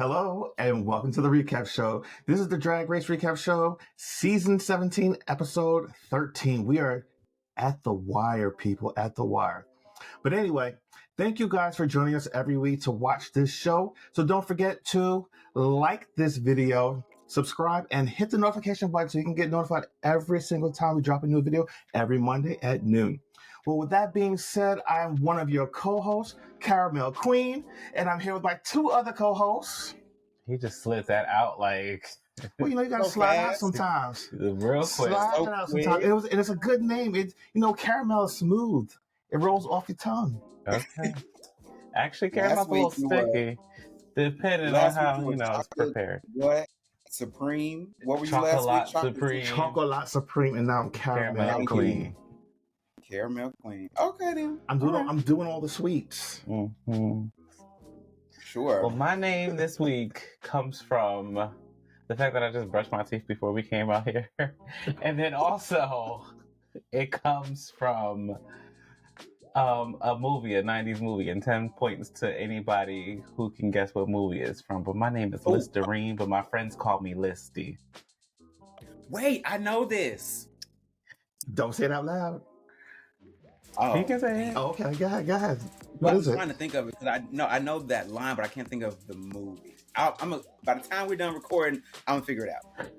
Hello and welcome to the recap show. This is the Drag Race Recap Show, season 17, episode 13. We are at the wire, people, at the wire. But anyway, thank you guys for joining us every week to watch this show. So don't forget to like this video, subscribe, and hit the notification button so you can get notified every single time we drop a new video every Monday at noon. Well, with that being said, I'm one of your co-hosts, Caramel Queen, and I'm here with my two other co-hosts. He just slid that out like... Well, you gotta slide out sometimes. Real quick. Slide it out sometimes. And it's a good name. Caramel is smooth. It rolls off your tongue. Okay. Actually, caramel's a little sticky, depending on how, it's prepared. What? Supreme? What were you last week? Supreme. Chocolate Supreme, and now I'm Caramel Queen. Caramel Queen. Okay, then. I'm doing all the sweets. Mm-hmm. Sure. Well, my name this week comes from the fact that I just brushed my teeth before we came out here. And then also, it comes from a movie, a 90s movie, and 10 points to anybody who can guess what movie it's from. But my name is Listerine, but my friends call me Listy. Wait, I know this. Don't say it out loud. Oh, you can say it. Oh, okay, go ahead. What is it? I'm trying to think of it because I know that line, but I can't think of the movie. By the time we're done recording, I'm gonna figure it out.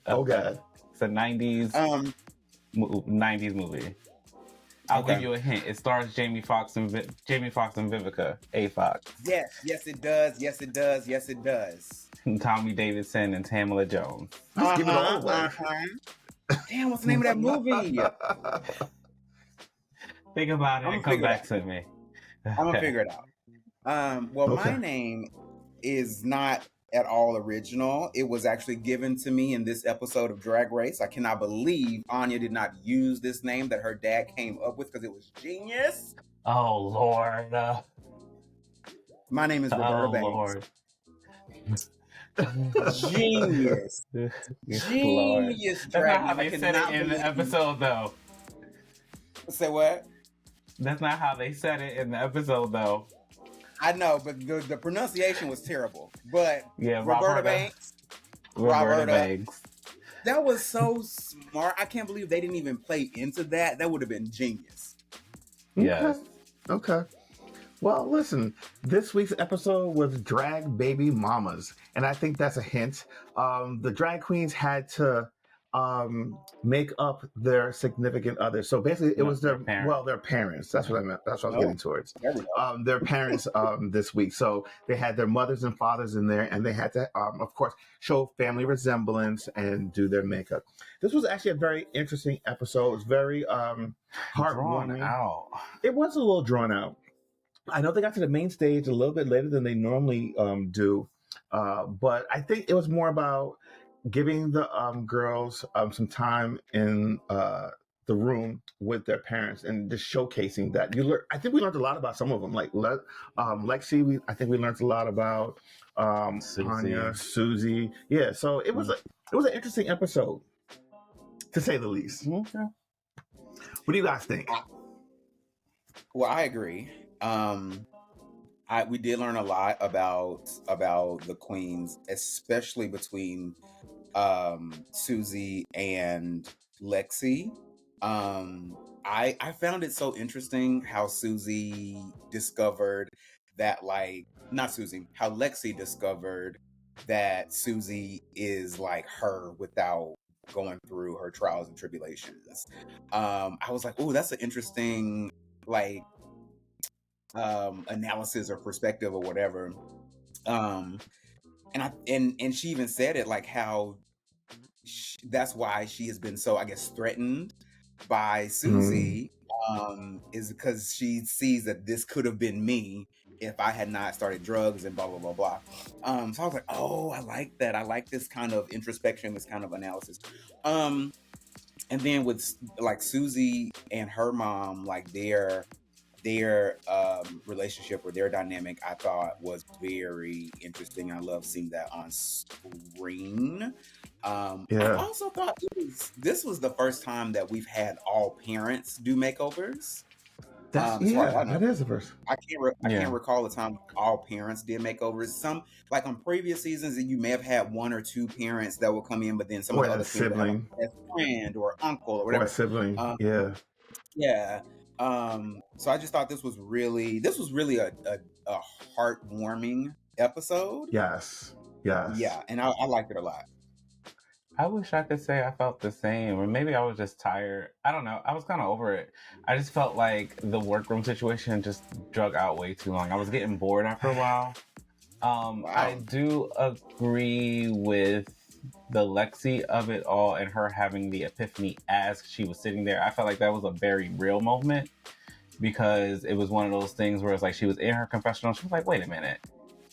Oh God, it's a 90s 90s movie. I'll give you a hint. It stars Jamie Foxx and Vivica A. Fox. Yes, it does. Yes, it does. Yes, it does. And Tommy Davidson and Tamala Jones. Let's give it all away. Damn, what's the name of that movie? Think about it and come back to me. I'm gonna figure it out. My name is not at all original. It was actually given to me in this episode of Drag Race. I cannot believe Anya did not use this name that her dad came up with because it was genius. Oh Lord! My name is Roberta Banks. Lord. Genius. Genius. That's not how they said it in the episode, though. Say what? That's not how they said it in the episode, though. I know, but the pronunciation was terrible. But yeah, Roberta Banks. That was so smart. I can't believe they didn't even play into that. That would have been genius. Yes. Okay. Well, listen, this week's episode was Drag Baby Mamas, and I think that's a hint. The drag queens had to make up their significant others. So basically, it was their parents. That's what I meant. That's what I was getting towards. Their parents this week. So they had their mothers and fathers in there, and they had to, of course, show family resemblance and do their makeup. This was actually a very interesting episode. It was very heartwarming. Out. It was a little drawn out. I know they got to the main stage a little bit later than they normally do, but I think it was more about giving the girls some time in the room with their parents and just showcasing that. I think we learned a lot about some of them, like Lexi. I think we learned a lot about Anya, Susie. Yeah, so it was an interesting episode, to say the least. Okay. What do you guys think? Well, I agree. We did learn a lot about the queens, especially between Susie and Lexi. I found it so interesting how Susie discovered that, how Lexi discovered that Susie is like her without going through her trials and tribulations. I was like, oh, that's an interesting analysis or perspective or whatever. And she even said it, like how that's why she has been so, I guess, threatened by Susie, is because she sees that this could have been me if I had not started drugs and blah, blah, blah, blah. So I was like, oh, I like that. I like this kind of introspection, this kind of analysis. And then with Susie and her mom, their relationship or their dynamic, I thought was very interesting. I love seeing that on screen. I also thought this was the first time that we've had all parents do makeovers. That's As far as I know, that is the first. I Yeah. can't recall a time all parents did makeovers. Some, like on previous seasons, you may have had one or two parents that would come in, but then some of Or the a other parents would have like sibling. a best friend or uncle or Or a whatever. sibling. Um, Yeah. yeah. So I just thought this was really a heartwarming episode. Yes. Yes. Yeah, and I liked it a lot. I wish I could say I felt the same, or maybe I was just tired. I don't know. I was kind of over it. I just felt like the workroom situation just drug out way too long. I was getting bored after a while. I Wow. do agree with the Lexi of it all and her having the epiphany as she was sitting there. I felt like that was a very real moment because it was one of those things where it's like she was in her confessional. She was like, wait a minute.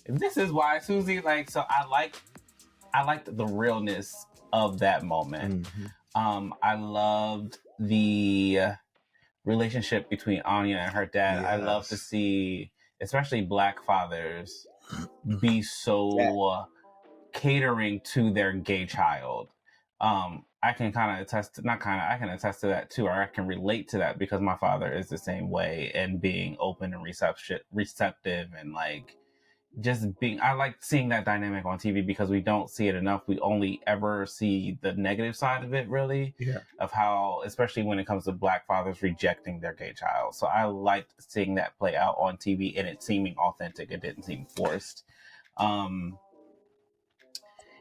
This is why Susie, like, so I liked the realness of that moment. I loved the relationship between Anya and her dad. I love to Yes. see, especially Black fathers, be so catering to their gay child. I can kind of attest, not kind of, I can attest to that too, or I can relate to that because my father is the same way and being open and receptive and like just being, I like seeing that dynamic on TV because we don't see it enough. We only ever see the negative side of it, really, of how, especially when it comes to Black fathers rejecting their gay child. So I liked seeing that play out on TV and it seeming authentic. It didn't seem forced.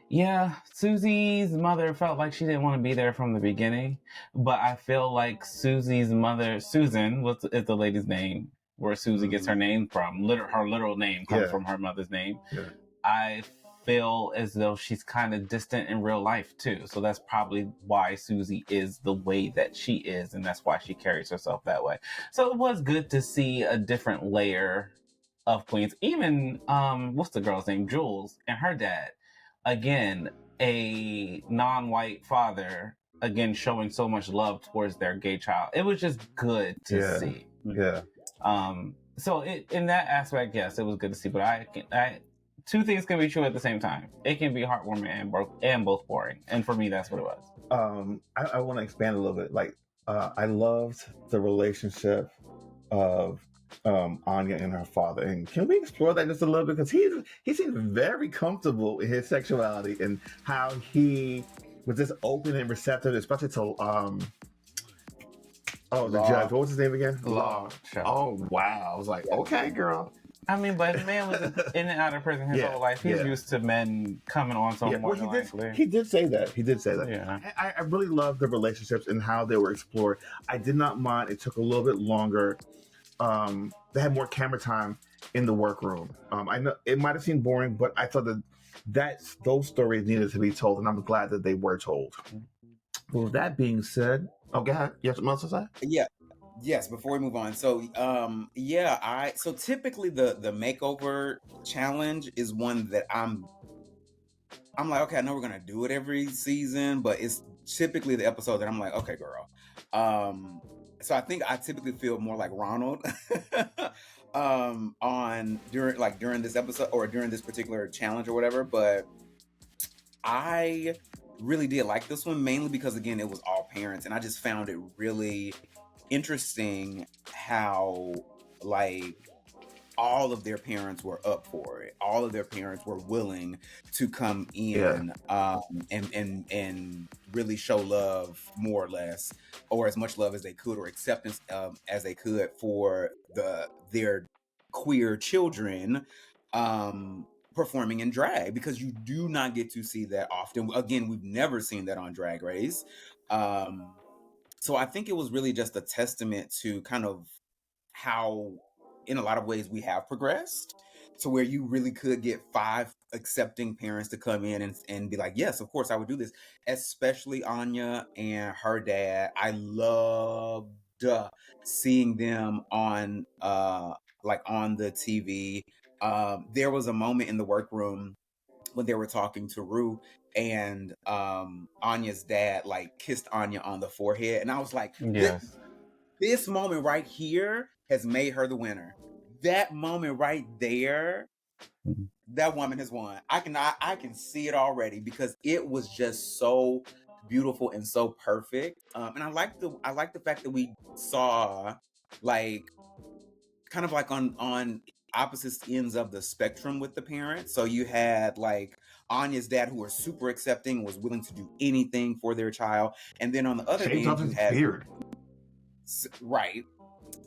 Yeah, Susie's mother felt like she didn't want to be there from the beginning, but I feel like Susie's mother, Susan, is the lady's name, where Susie gets her name from. Her literal name comes from her mother's name. Yeah. I feel as though she's kind of distant in real life too, so that's probably why Susie is the way that she is, and that's why she carries herself that way. So it was good to see a different layer of queens. Even what's the girl's name, Jules, and her dad. Again, a non-white father, again showing so much love towards their gay child. It was just good to see. Yeah. So in that aspect, yes, it was good to see. But two things can be true at the same time. It can be heartwarming and both boring. And for me, that's what it was. I want to expand a little bit. Like, I loved the relationship of Anya and her father. And can we explore that just a little bit? Because he seems very comfortable in his sexuality and how he was just open and receptive, especially to the judge. What was his name again? Law. Oh wow! I was like, okay, girl. I mean, but the man was in and out of prison his whole life. He's used to men coming on so more than likely. He did say that. Yeah. I really love the relationships and how they were explored. I did not mind. It took a little bit longer. They had more camera time in the workroom. I know it might have seemed boring, but I thought that those stories needed to be told, and I'm glad that they were told. Well, that being said, go ahead. You have something else to say? Yeah. Yes, before we move on. So so typically the makeover challenge is one that I'm like, okay, I know we're gonna do it every season, but it's typically the episode that I'm like, okay, girl. So I think I typically feel more like Ronald during this episode or during this particular challenge or whatever, but I really did like this one mainly because again it was all parents and I just found it really interesting how like all of their parents were up for it. All of their parents were willing to come in and really show love more or less, or as much love as they could, or acceptance as they could for their queer children performing in drag, because you do not get to see that often. Again, we've never seen that on Drag Race. So I think it was really just a testament to kind of how in a lot of ways we have progressed to where you really could get 5 accepting parents to come in and be like, yes, of course I would do this, especially Anya and her dad. I loved seeing them on on the TV. There was a moment in the workroom when they were talking to Ru and Anya's dad like kissed Anya on the forehead, and I was like, yes, this moment right here has made her the winner. That moment right there, that woman has won. I can see it already because it was just so beautiful and so perfect. And I like the fact that we saw like kind of like on opposite ends of the spectrum with the parents. So you had like Anya's dad, who was super accepting, was willing to do anything for their child, and then on the other Shaved end off you his had beard. right.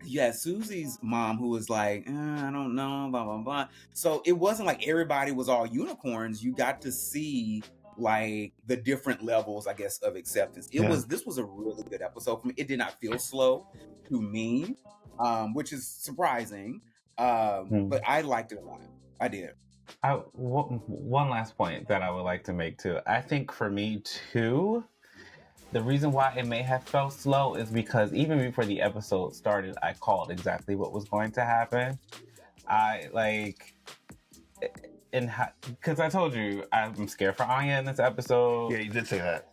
You had Susie's mom, who was like, I don't know, blah blah blah. So it wasn't like everybody was all unicorns. You got to see like the different levels, I guess, of acceptance. This was a really good episode for me. It did not feel slow to me, which is surprising. But I liked it a lot. I did. One last point that I would like to make too. I think for me too, the reason why it may have felt slow is because even before the episode started, I called exactly what was going to happen. I like, because I told you I'm scared for Anya in this episode. Yeah, you did say that.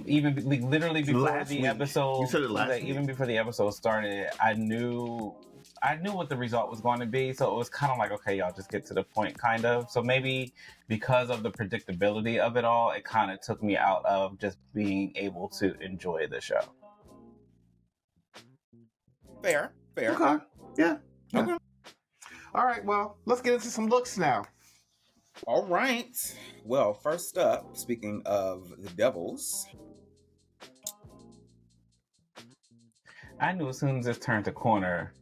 Even like, literally before Last the week. episode, You said it last like, week. even before the episode started, I knew what the result was going to be. So it was kind of like, okay, y'all just get to the point, kind of. So maybe because of the predictability of it all, it kind of took me out of just being able to enjoy the show. Fair. Okay. Yeah. Okay. All right. Well, let's get into some looks now. All right. Well, first up, speaking of the Devils, I knew as soon as this turned the corner,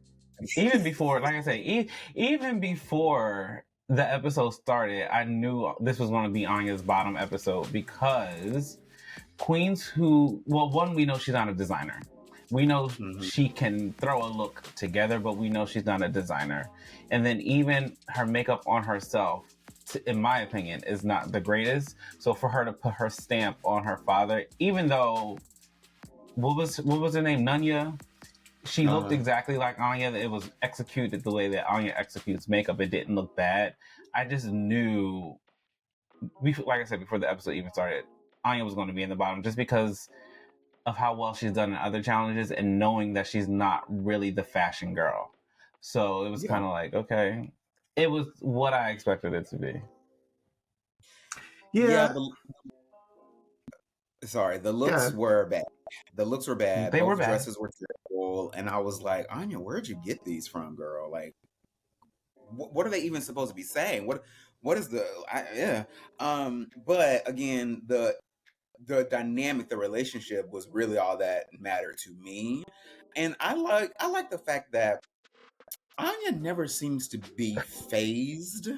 even before, like I say, even before the episode started, I knew this was going to be Anya's bottom episode, because queens one, we know she's not a designer. We know she can throw a look together, but we know she's not a designer. And then even her makeup on herself, in my opinion, is not the greatest. So for her to put her stamp on her father, even though, what was her name? Nunya? She looked exactly like Anya. It was executed the way that Anya executes makeup. It didn't look bad. I just knew, like I said, before the episode even started, Anya was going to be in the bottom, just because of how well she's done in other challenges and knowing that she's not really the fashion girl. So it was kind of like, okay, it was what I expected it to be. Yeah. The looks were bad. The looks were bad. They were bad. Dresses were terrible. And I was like, Anya, where'd you get these from, girl? Like, what are they even supposed to be saying? What is but again, the dynamic, the relationship was really all that mattered to me. And I like the fact that Anya never seems to be phased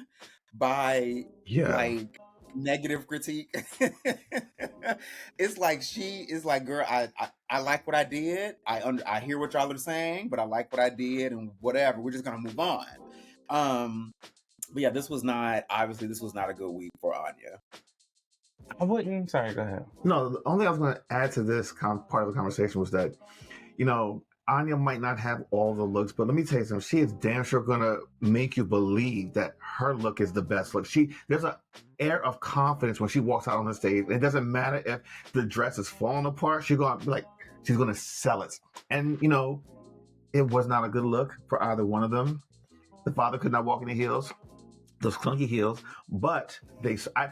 by like negative critique. It's like she is like, girl, I like what I did. I hear what y'all are saying, but I like what I did, and whatever. We're just gonna move on. But yeah, this was not a good week for Anya. I wouldn't. Sorry, go ahead. No, the only thing I was going to add to this part of the conversation was that, Anya might not have all the looks, but let me tell you something. She is damn sure going to make you believe that her look is the best look. There's an air of confidence when she walks out on the stage. It doesn't matter if the dress is falling apart. She's going to be like, she's going to sell it. And, it was not a good look for either one of them. The father could not walk in the heels, those clunky heels, but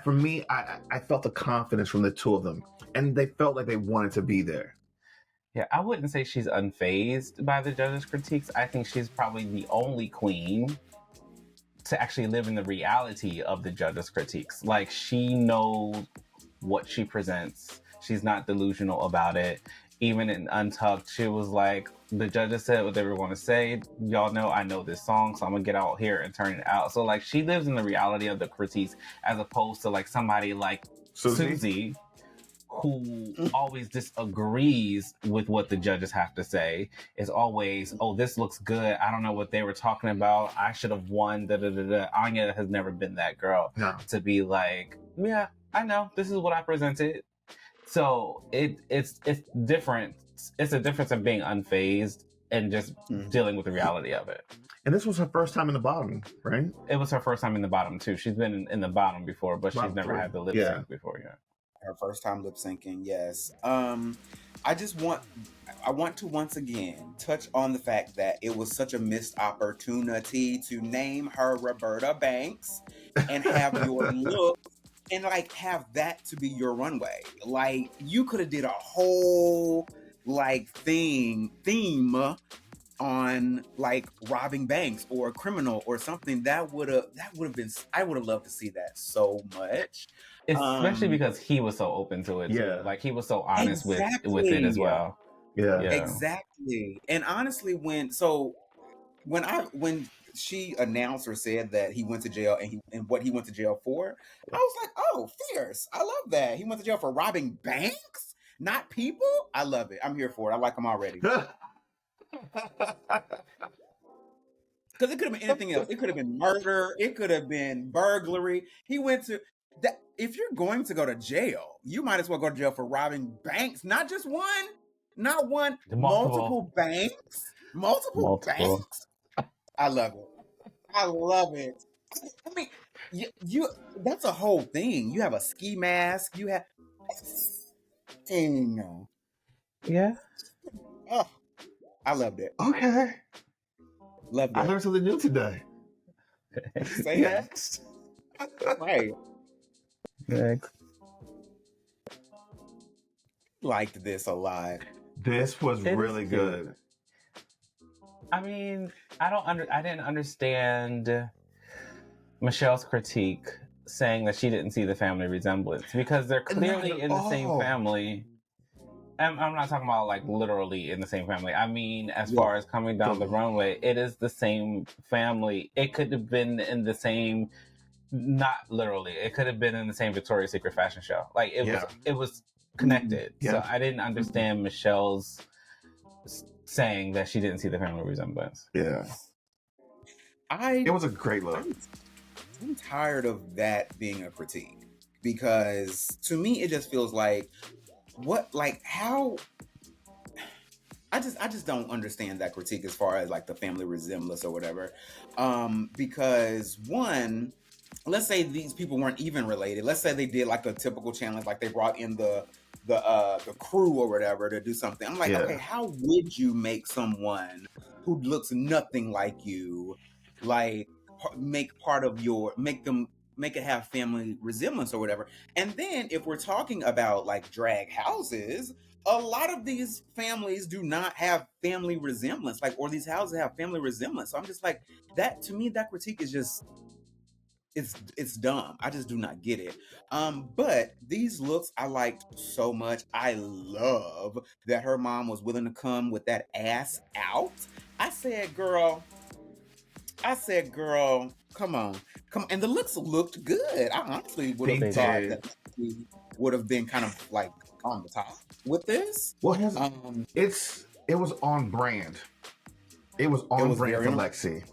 for me, I felt the confidence from the two of them, and they felt like they wanted to be there. Yeah, I wouldn't say she's unfazed by the judges' critiques. I think she's probably the only queen to actually live in the reality of the judges' critiques. Like, she knows what she presents. She's not delusional about it. Even in Untucked, she was like, the judges said what they were going to say. Y'all know I know this song, so I'm going to get out here and turn it out. So, like, she lives in the reality of the critiques, as opposed to, like, somebody like Susie who always disagrees with what the judges have to say. Is always, oh, this looks good. I don't know what they were talking about. I should have won. Anya has never been that girl to be like, yeah, I know. This is what I presented. So it's different. It's a difference of being unfazed and just dealing with the reality of it. And this was her first time in the bottom, right? It was her first time in the bottom too. She's been in the bottom before, but she's never had the lip sync before yet. Her first time lip syncing, yes. I want to once again touch on the fact that it was such a missed opportunity to name her Roberta Banks and have your look and like have that to be your runway. Like, you could have did a whole like theme on like robbing banks or a criminal or something. That would have been, I would have loved to see that so much. Especially because he was so open to it too. Yeah. Like he was so honest with it Exactly. as well. Yeah. Exactly. And honestly, when she announced or said that he went to jail and what he went to jail for, I was like, oh, fierce. I love that. He went to jail for robbing banks, not people. I love it. I'm here for it. I like him already. Because it could have been anything else. It could have been murder. It could have been burglary. He went to that. If you're going to go to jail, you might as well go to jail for robbing banks. Not just one, not one, multiple banks. Multiple banks. I love it. I love it. I mean, you that's a whole thing. You have a ski mask. You have. Yeah. Oh, I loved it. Okay. Loved it. I learned something new today. Say Next. Right. Next. Liked this a lot. This was really good. I mean, I didn't understand Michelle's critique saying that she didn't see the family resemblance because they're clearly in the same family. I'm not talking about like literally in the same family. I mean, as far as coming down the runway, it is the same family. It could have been in the same, not literally. It could have been in the same Victoria's Secret fashion show. Like it was connected. Yeah. So I didn't understand Michelle's saying that she didn't see the family resemblance. Yeah. It was a great look. I'm tired of that being a critique because to me it just feels like how I just don't understand that critique as far as like the family resemblance or whatever. Because one, let's say these people weren't even related. Let's say they did like a typical challenge, like they brought in the crew or whatever to do something. I'm like, okay, how would you make someone who looks nothing like you, like make it have family resemblance or whatever? And then if we're talking about like drag houses, a lot of these families do not have family resemblance, like, or these houses have family resemblance. So I'm just like, that to me, that critique is just, it's dumb. I just do not get it. But these looks I liked so much. I love that her mom was willing to come with that ass out. I said, girl, come on. And the looks looked good. I honestly would have thought that she would have been kind of like on the top with this. Well, it was on brand. It was on brand for Lexi.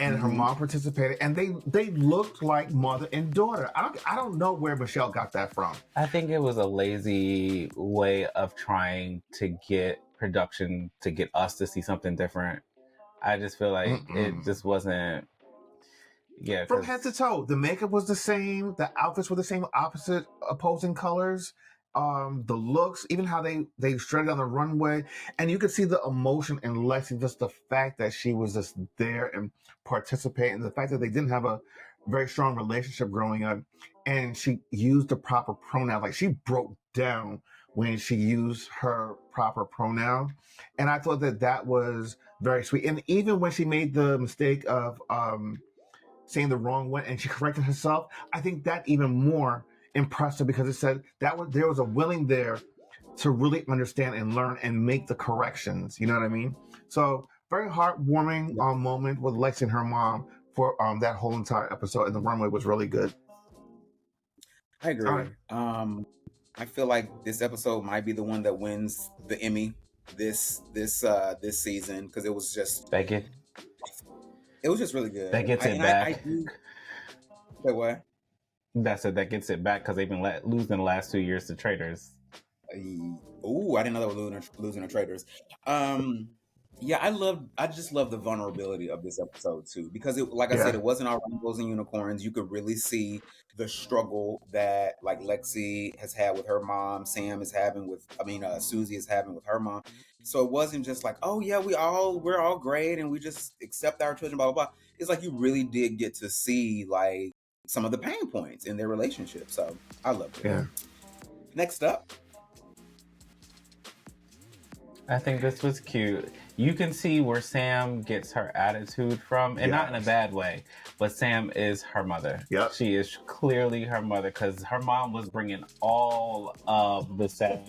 And her mom participated, and they looked like mother and daughter. I don't know where Michelle got that from. I think it was a lazy way of trying to get production to get us to see something different. I just feel like it just wasn't. Yeah, from head to toe, the makeup was the same, the outfits were the same, opposing colors. The looks, even how they shredded on the runway, and you could see the emotion in Lexi, just the fact that she was just there and participating, the fact that they didn't have a very strong relationship growing up, and she used the proper pronoun. Like, she broke down when she used her proper pronoun, and I thought that was very sweet. And even when she made the mistake of saying the wrong one and she corrected herself, I think that even more impressive, because it said there was a willing there to really understand and learn and make the corrections. You know what I mean? So very heartwarming moment with Lexi and her mom for that whole entire episode, and the runway was really good. I agree. Right. I feel like this episode might be the one that wins the Emmy this season, because it was just it was just really good. That gets it back. Say what? That gets it back because they've been losing the last 2 years to Traitors. Oh, I didn't know they were losing to Traitors. Yeah, I just love the vulnerability of this episode too, because I said, it wasn't all rainbows and unicorns. You could really see the struggle that like Lexi has had with her mom, Susie is having with her mom. So it wasn't just like, oh yeah, we're all great and we just accept our children, blah blah blah. It's like you really did get to see like some of the pain points in their relationship. So I loved it. Yeah. Next up, I think this was cute. You can see where Sam gets her attitude from, and not in a Yes. bad way, but Sam is her mother. Yep. She is clearly her mother because her mom was bringing all of the sass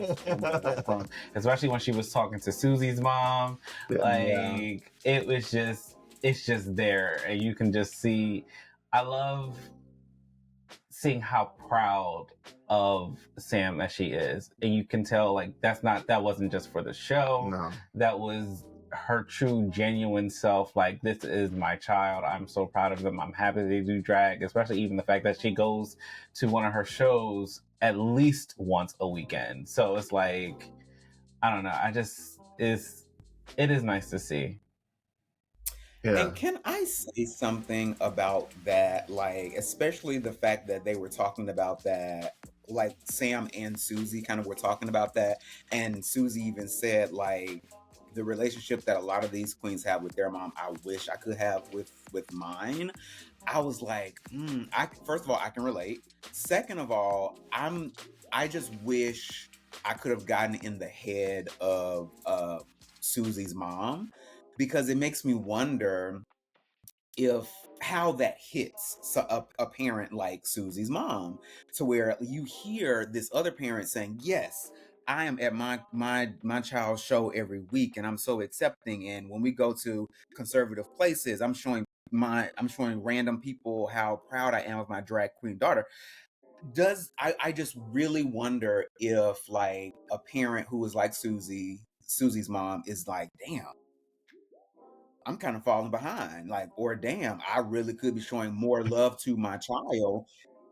from, especially when she was talking to Susie's mom. Yeah. Like, it was just, it's just there, and you can just see. I love seeing how proud of Sam that she is, and you can tell like that wasn't just for the show. No. That was her true, genuine self. Like, this is my child. I'm so proud of them. I'm happy they do drag, especially even the fact that she goes to one of her shows at least once a weekend. So it's like, I don't know. It is nice to see. Yeah. And can I say something about that? Like, especially the fact that they were talking about that, like Sam and Susie kind of were talking about that. And Susie even said, like, the relationship that a lot of these queens have with their mom, I wish I could have with mine. I was like, first of all, I can relate. Second of all, I just wish I could have gotten in the head of Susie's mom, because it makes me wonder if how that hits a parent like Susie's mom, to where you hear this other parent saying, yes, I am at my child's show every week and I'm so accepting, and when we go to conservative places, I'm showing random people how proud I am of my drag queen daughter. I just really wonder if, like, a parent who is like Susie's mom is like, damn, I'm kind of falling behind. Like, or damn, I really could be showing more love to my child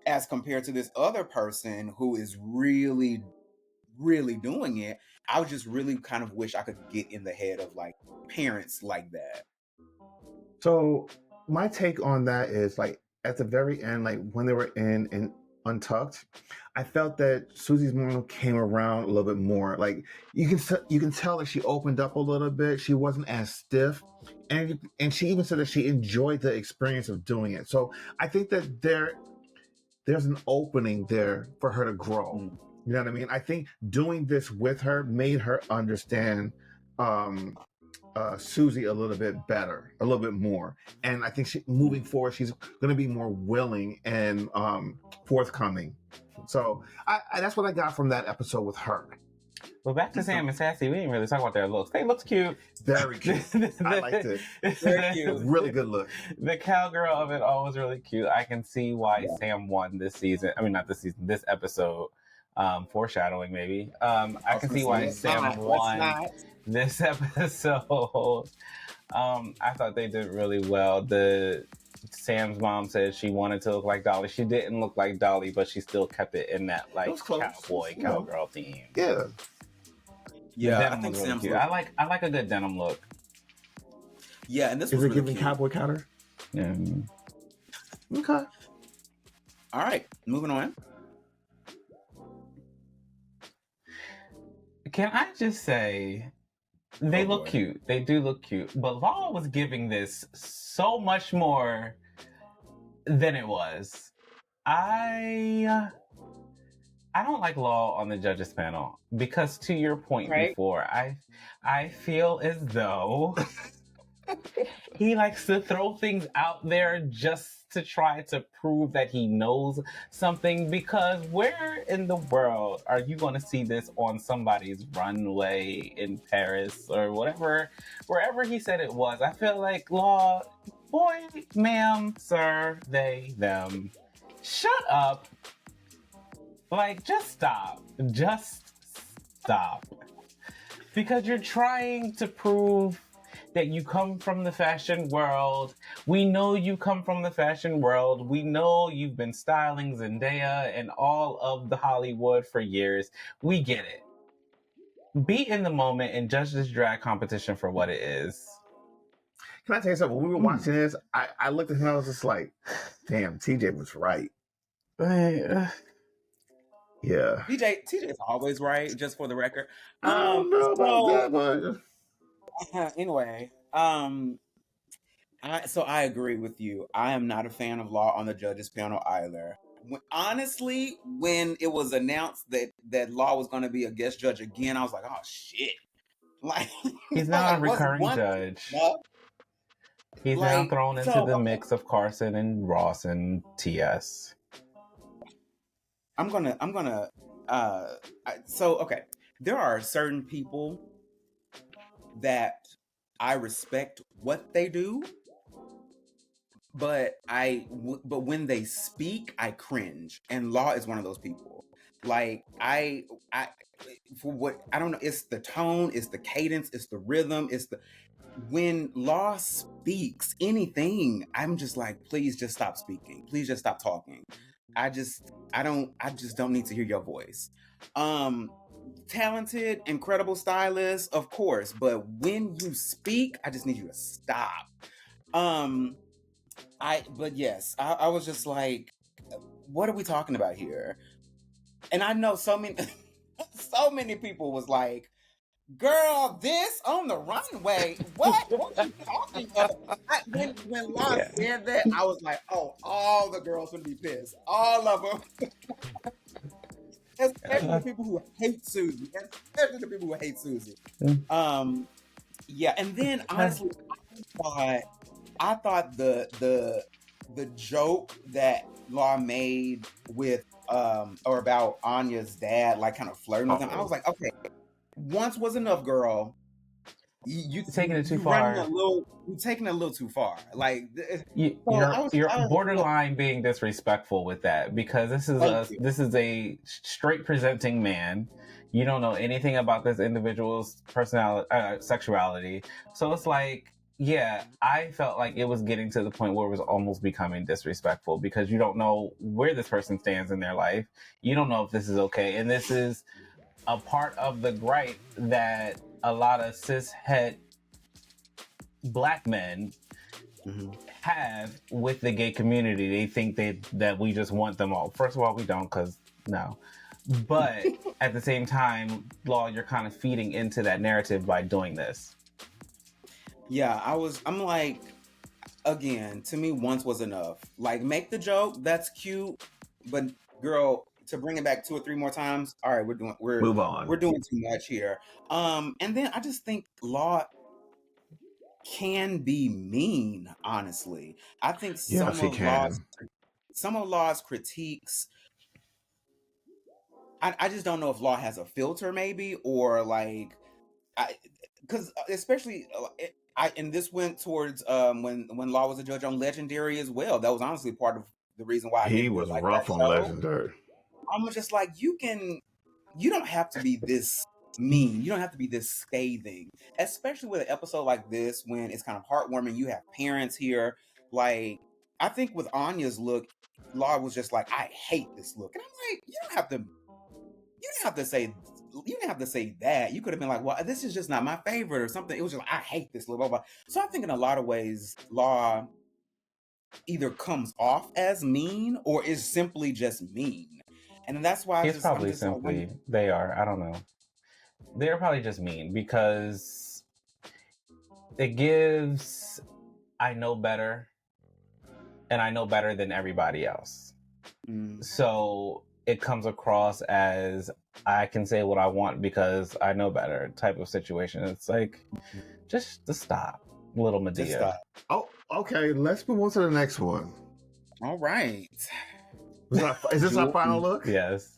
as compared to this other person who is really, really doing it. I would just really kind of wish I could get in the head of like parents like that. So my take on that is, like, at the very end, like when they were in Untucked, I felt that Susie's mom came around a little bit more. Like, you can tell that she opened up a little bit. She wasn't as stiff, and she even said that she enjoyed the experience of doing it. So I think that there's an opening there for her to grow. You know what I mean? I think doing this with her made her understand Susie a little bit better, a little bit more. And I think moving forward, she's going to be more willing and forthcoming. So that's what I got from that episode with her. Well, back to Sam and Sassy, we didn't really talk about their looks. They looked cute. Very cute. I liked it. Very cute. Really good look. The cowgirl of it all was really cute. I can see why Sam won this season. I mean, not this season, this episode. Foreshadowing, maybe. I can see why Sam won this episode. I thought they did really well. Sam's mom said she wanted to look like Dolly. She didn't look like Dolly, but she still kept it in that like cowgirl theme. Yeah. Yeah, I think really Sam's cute. I like a good denim look. Yeah, and this is was it really giving cute. cowboy counter? Yeah. Okay. All right, moving on. Can I just say, they look cute. They do look cute. But Law was giving this so much more than it was. I don't like Law on the judges panel because, to your point before, I feel as though he likes to throw things out there just to try to prove that he knows something, because where in the world are you going to see this on somebody's runway in Paris or whatever, wherever he said it was? I feel like, Law, boy, ma'am, sir, they, them, shut up. Like, just stop. Just stop. Because you're trying to prove that you come from the fashion world. We know you come from the fashion world. We know you've been styling Zendaya and all of the Hollywood for years. We get it. Be in the moment and judge this drag competition for what it is. Can I tell you something? When we were watching this, I looked at him and I was just like, damn, TJ was right. Yeah. TJ's always right, just for the record. I don't know about that, but anyway, I agree with you. I am not a fan of Law on the judges panel either. Honestly, when it was announced that Law was going to be a guest judge again, I was like, oh shit. Like, He's now a like was recurring one judge. enough? He's now Like, thrown into so the okay, mix of Carson and Ross and TS. I'm gonna so okay. There are certain people that I respect what they do, but but when they speak, I cringe. And Law is one of those people. Like I for what I don't know, it's the tone, it's the cadence, it's the rhythm, it's the when Law speaks anything, I'm just like, please just stop speaking. Please just stop talking. I just don't need to hear your voice. Talented, incredible stylist, of course, but when you speak, I just need you to stop. Um but yes, I was just like, what are we talking about here? And I know so many so many people was like, girl, this on the runway. What are you talking about? When Lon Yeah. said that, I was like, oh, all the girls would be pissed. All of them. Especially the people who hate Susie. Especially the people who hate Susie. Yeah, and then honestly, I thought the joke that Law made with or about Anya's dad, like kind of flirting with him, I was like, okay, once was enough, girl. Taking it too You running far. you taking it a little too far. Like, so You're I was borderline being disrespectful with that, because thank you. this is a straight presenting man. You don't know anything about this individual's personality, sexuality. So it's like, yeah, I felt like it was getting to the point where it was almost becoming disrespectful, because you don't know where this person stands in their life. You don't know if this is okay, and this is a part of the gripe that a lot of cishet black men have with the gay community. They think that we just want them all. First of all, we don't, because no. But at the same time, Law, you're kind of feeding into that narrative by doing this. Yeah, I'm like, again, to me, once was enough. Like, make the joke, that's cute, but girl, to bring it back 2 or 3 more times, all right, Move on. we're doing too much here. And then I just think Law can be mean, honestly. I think Yes, he can. some of Law's critiques, I just don't know if Law has a filter, maybe, or like, because especially and this went towards when Law was a judge on Legendary as well. That was honestly part of the reason why I He didn't really was like that rough on show. Legendary. I'm just like, you don't have to be this mean. You don't have to be this scathing, especially with an episode like this when it's kind of heartwarming. You have parents here. Like, I think with Anya's look, Law was just like, I hate this look. And I'm like, you didn't have to say that. You could have been like, well, this is just not my favorite or something. It was just like, I hate this look, blah, blah. So I think in a lot of ways, Law either comes off as mean or is simply just mean. And that's why It's probably I'm just like, they are. I don't know. They're probably just mean, because it gives, I know better, and I know better than everybody else. So it comes across as, I can say what I want because I know better type of situation. It's like, just stop, little Medea. Just stop. Oh, okay. Let's move on to the next one. All right. Is this our final look? Yes.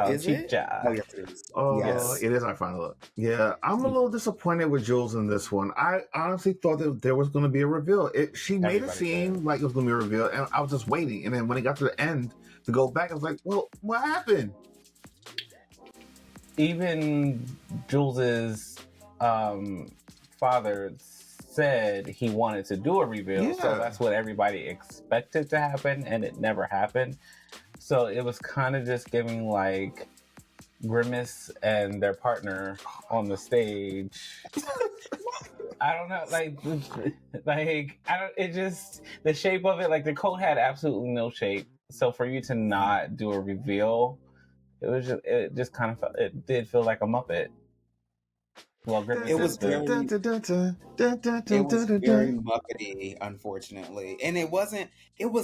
Is it? Salchicha. Oh, yes, it is. Yes. It is our final look. Yeah, I'm a little disappointed with Jules in this one. I honestly thought that there was going to be a reveal. She made it seem like it was going to be a reveal, and I was just waiting. And then when it got to the end to go back, I was like, well, what happened? Even Jules's father said he wanted to do a reveal, so that's what everybody expected to happen, and it never happened. So it was kind of just giving like Grimace and their partner on the stage. I don't know, like I don't. It just, the shape of it, like the coat had absolutely no shape. So for you to not do a reveal, it just kind of felt, it did feel like a Muppet. Well, Grimace it was very It Muppety, unfortunately. And it was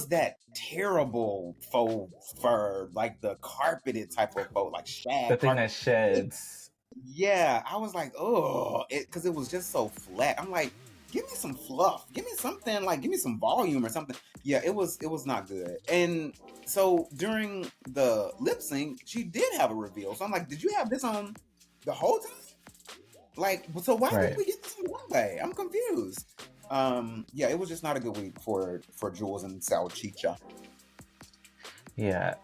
that terrible faux fur, like the carpeted type of faux, like shag. The thing that sheds. Yeah, I was like, oh, because it was just so flat. I'm like, give me some fluff, give me something, like give me some volume or something. Yeah, it was not good. And so during the lip sync, she did have a reveal. So I'm like, did you have this on the whole time? Like, so why didn't Right. we get this on one way? I'm confused. Yeah, it was just not a good week for Jules and Salchicha. Yeah.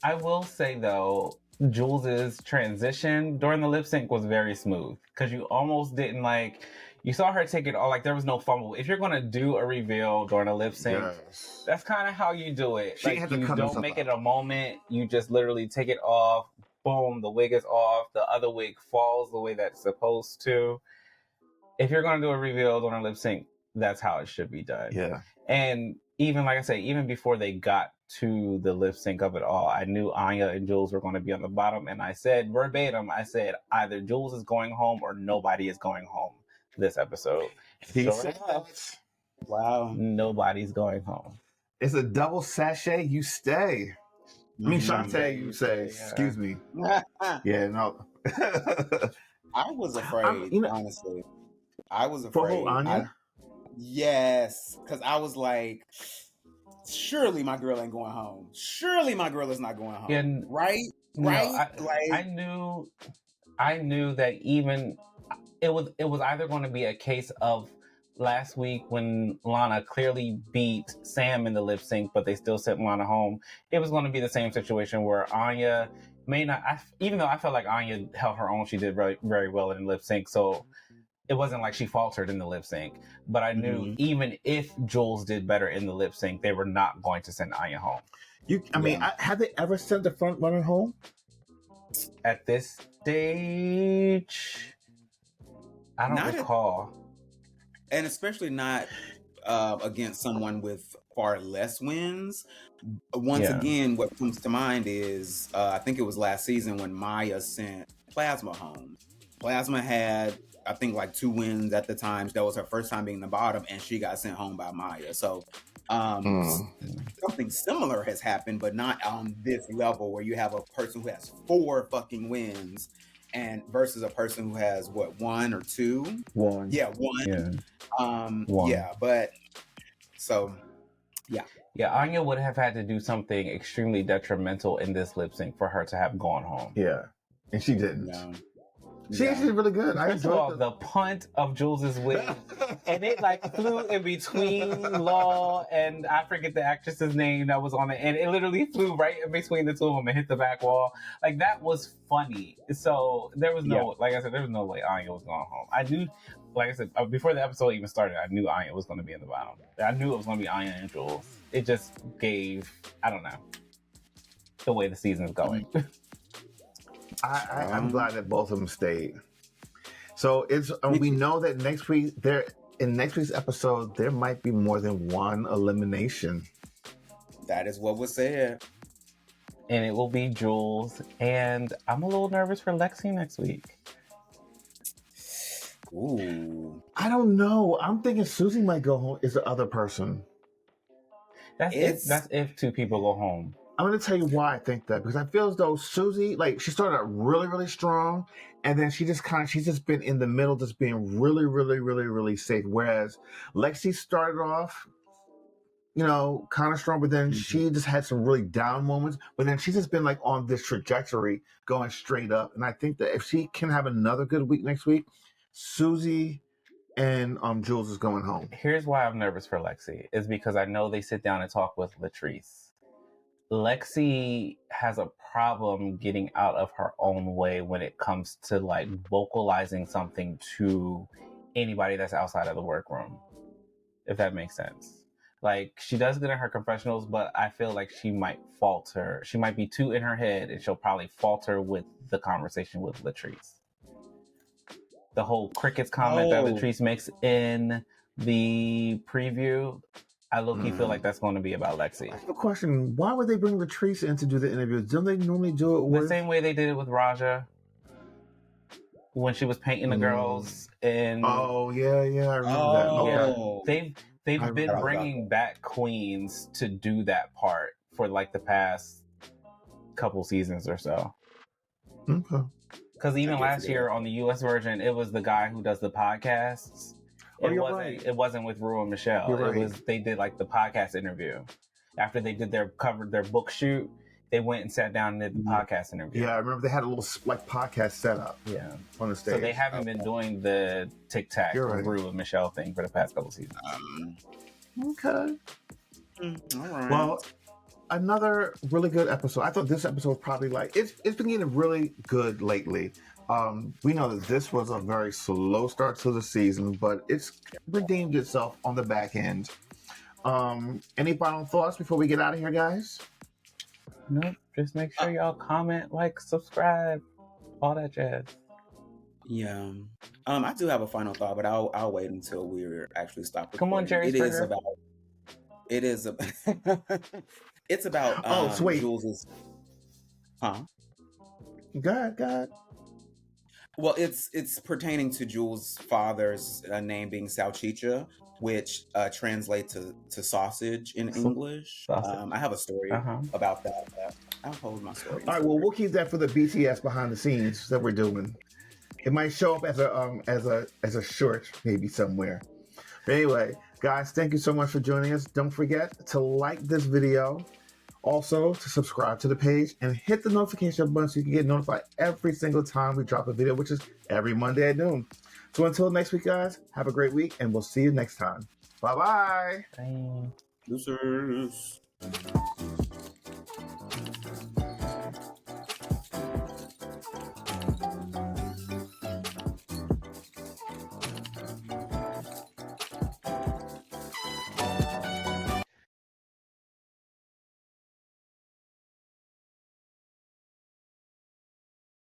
I will say though, Jules's transition during the lip sync was very smooth because you almost didn't like. You saw her take it all like there was no fumble. If you're gonna do a reveal during a lip sync, Yes. that's kind of how you do it. She Like had to you cut don't herself make out. it a moment. You just literally take it off. Boom, the wig is off. The other wig falls the way that's supposed to. If you're gonna do a reveal during a lip sync, that's how it should be done. Yeah. And even like I say, even before they got to the lip sync of it all, I knew Anya and Jules were going to be on the bottom, and I said verbatim, I said either Jules is going home or nobody is going home this episode. He Sure said enough, that. Wow. nobody's going home. It's a double sachet. You stay. I mean, Shantae, you say. Excuse me. Yeah, no. I was afraid, honestly. I was For afraid. who, Anya? Yes, because I was like, surely my girl ain't going home. Surely my girl is not going home. Yeah, right? No, Right? I knew that even it was either going to be a case of last week when Lana clearly beat Sam in the lip sync, but they still sent Lana home. It was going to be the same situation where Anya may not, even though I felt like Anya held her own, she did very, very well in lip sync. So it wasn't like she faltered in the lip sync. But I knew even if Jules did better in the lip sync, they were not going to send Anya home. Have they ever sent the front runner home? At this stage, I don't recall. And especially not against someone with far less wins. Once again, what comes to mind is I think it was last season when Maya sent Plasma home. Plasma had, I think, like 2 wins at the time. That was her first time being the bottom, and she got sent home by Maya. So something similar has happened, but not on this level where you have a person who has 4 fucking wins and versus a person who has what, 1 or 2? 1. Yeah, 1. Yeah. 1. Yeah, but so yeah, Anya would have had to do something extremely detrimental in this lip sync for her to have gone home. Yeah, and she didn't. No. She actually did really good. First of all, the punt of Jules's wig, and it like flew in between Law and I forget the actress's name that was on it, and it literally flew right in between the two of them and hit the back wall. Like that was funny. So there was no, like I said, there was no way Anya was going home. I knew, like I said, before the episode even started, I knew Anya was going to be in the bottom. I knew it was going to be Anya and Jules. It just gave, I don't know, the way the season is going. I'm glad that both of them stayed. So it's we know that next week in next week's episode there might be more than one elimination. That is what was said. And it will be Jules. And I'm a little nervous for Lexi next week. Ooh. I don't know. I'm thinking Susie might go home. Is the other person? That's if 2 people go home. I'm going to tell you why I think that, because I feel as though Susie, like, she started out really, really strong, and then she's just been in the middle, just being really, really, really, really safe. Whereas Lexi started off, kind of strong, but then she just had some really down moments. But then she's just been like on this trajectory going straight up. And I think that if she can have another good week next week, Susie and Jules is going home. Here's why I'm nervous for Lexi, is because I know they sit down and talk with Latrice. Lexi has a problem getting out of her own way when it comes to like vocalizing something to anybody that's outside of the workroom, if that makes sense. Like she does good in her confessionals, but I feel like she might falter. She might be too in her head and she'll probably falter with the conversation with Latrice. The whole crickets comment that Latrice makes in the preview, I low-key feel like that's going to be about Lexi. I have a question. Why would they bring Latrice in to do the interviews? Don't they normally do it with... The same way they did it with Raja when she was painting the girls in... Oh, yeah, I remember that. Okay. Yeah. They've been bringing back queens to do that part for like the past couple seasons or so. Okay. Because even I last guess it year is. on the U.S. version, it was the guy who does the podcasts. Oh, It you're wasn't. right. It wasn't with Rue and Michelle. You're It right. was. They did like the podcast interview after they did their book shoot. They went and sat down and did the podcast interview. Yeah, I remember they had a little like podcast setup Yeah. on the stage. So they haven't been doing the Tic Tac You're right. Rue and Michelle thing for the past couple seasons. Okay. All right. Well, another really good episode. I thought this episode was probably like it's been getting really good lately. We know that this was a very slow start to the season, but it's redeemed itself on the back end. Any final thoughts before we get out of here, guys? Nope. Just make sure y'all comment, like, subscribe, all that jazz. Yeah. I do have a final thought, but I'll wait until we're actually stopped. Come on, Jerry Springer. It's about So wait. Jules's. Huh? God. Well, it's pertaining to Jules' father's name being Salchicha, which translates to sausage in English. Sausage. I have a story about that. I'll hold my story. All right. Well, we'll keep that for the BTS behind the scenes that we're doing. It might show up as a short maybe somewhere. But anyway, guys, thank you so much for joining us. Don't forget to like this video. Also, to subscribe to the page and hit the notification button so you can get notified every single time we drop a video, which is every Monday at noon. So until next week, guys, have a great week, and we'll see you next time. Bye-bye. Bye. Deuces.